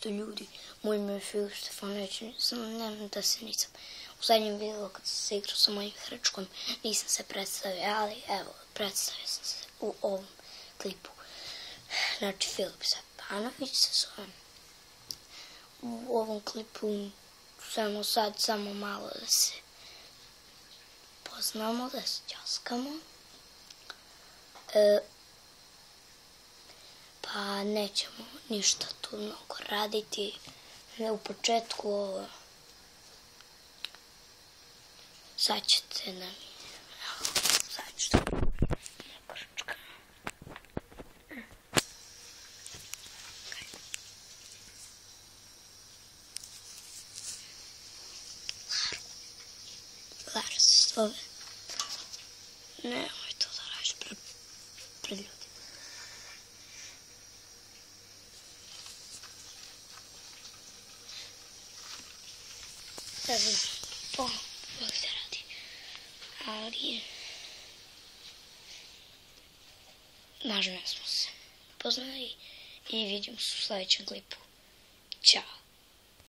isto ljudi. Moj ime je Filip Stefanović, znam da se nisam u zadnjem videu kad sam se igrao sa mojim hrčkom, nisam se predstavio, ali evo, predstavio sam se u ovom klipu. Znači, Filip Stefanović se zove. U ovom klipu samo malo da se poznamo, da se ćaskamo. Pa nećemo ništa tu mnogo raditi. U početku sad ćete da mi... Sad ću da krčka. Lara se zove. Nemoj to da radiš pred ljudi. Ne znam, kako se radi, ali nažalost smo se poznali i vidimo se u sljedećem klipu. Ćao!